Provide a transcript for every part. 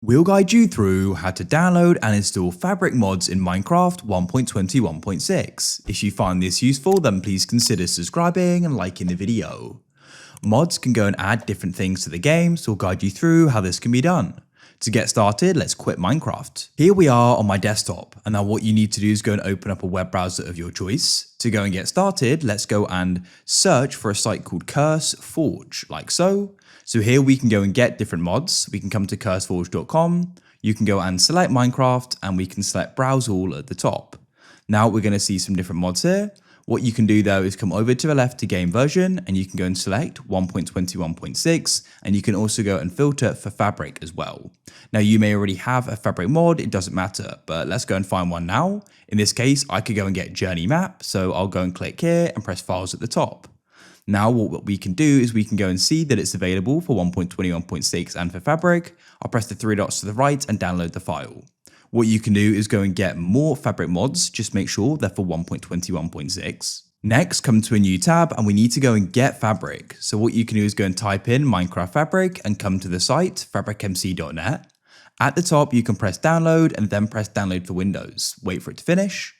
We'll guide you through how to download and install Fabric mods in Minecraft 1.21.6. If you find this useful, then please consider subscribing and liking the video. Mods can go and add different things to the game, so we'll guide you through how this can be done. To get started, let's quit Minecraft. Here we are on my desktop, and now what you need to do is go and open up a web browser of your choice. To go and get started, let's go and search for a site called CurseForge, like so. So here we can go and get different mods. We can come to curseforge.com. You can go and select Minecraft, and we can select Browse All at the top. Now we're going to see some different mods here. What you can do though is come over to the left to game version, and you can go and select 1.21.6, and you can also go and filter for Fabric as well. Now you may already have a Fabric mod, it doesn't matter, but let's go and find one now. In this case, I could go and get Journey Map, so I'll go and click here and press Files at the top. Now what we can do is we can go and see that it's available for 1.21.6 and for Fabric. I'll press the three dots to the right and download the file. What you can do is go and get more Fabric mods, just make sure they're for 1.21.6. Next, come to a new tab and we need to go and get Fabric. So what you can do is go and type in Minecraft Fabric and come to the site, fabricmc.net. At the top, you can press download and then press download for Windows. Wait for it to finish.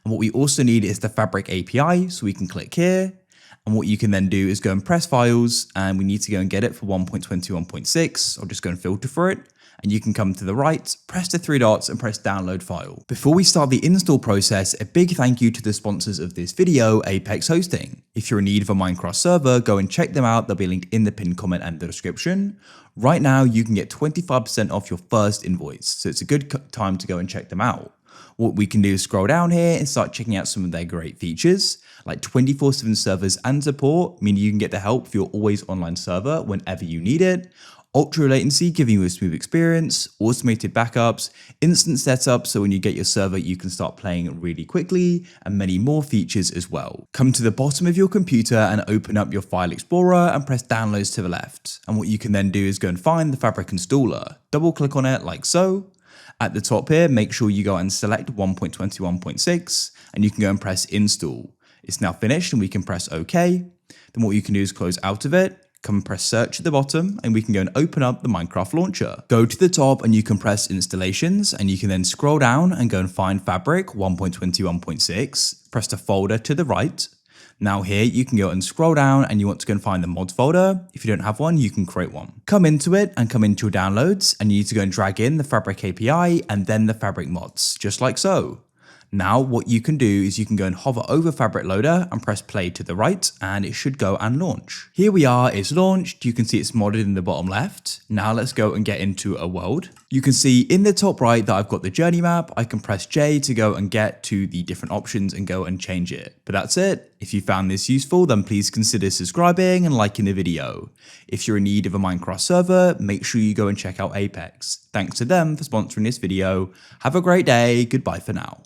And what we also need is the Fabric API, so we can click here. And what you can then do is go and press files, and we need to go and get it for 1.21.6. I'll just go and filter for it. And you can come to the right, press the three dots and press download file. Before we start the install process, a big thank you to the sponsors of this video, Apex Hosting. If you're in need of a Minecraft server, go and check them out. They'll be linked in the pinned comment and the description. Right now, you can get 25% off your first invoice. So it's a good time to go and check them out. What we can do is scroll down here and start checking out some of their great features, like 24/7 servers and support, meaning you can get the help for your always online server whenever you need it. Ultra latency, giving you a smooth experience, automated backups, instant setup, so when you get your server, you can start playing really quickly, and many more features as well. Come to the bottom of your computer and open up your file explorer and press downloads to the left. And what you can then do is go and find the Fabric installer. Double click on it like so. At the top here, make sure you go and select 1.21.6, and you can go and press install. It's now finished and we can press OK. Then what you can do is close out of it. Come and press search at the bottom and we can go and open up the Minecraft launcher. Go to the top and you can press installations and you can then scroll down and go and find Fabric 1.21.6. Press the folder to the right. Now here you can go and scroll down and you want to go and find the mods folder. If you don't have one, you can create one. Come into it and come into your downloads and you need to go and drag in the Fabric API and then the Fabric mods, just like so. Now what you can do is you can go and hover over Fabric Loader and press play to the right and it should go and launch. Here we are, it's launched. You can see it's modded in the bottom left. Now let's go and get into a world. You can see in the top right that I've got the journey map. I can press J to go and get to the different options and go and change it. But that's it. If you found this useful, then please consider subscribing and liking the video. If you're in need of a Minecraft server, make sure you go and check out Apex. Thanks to them for sponsoring this video. Have a great day. Goodbye for now.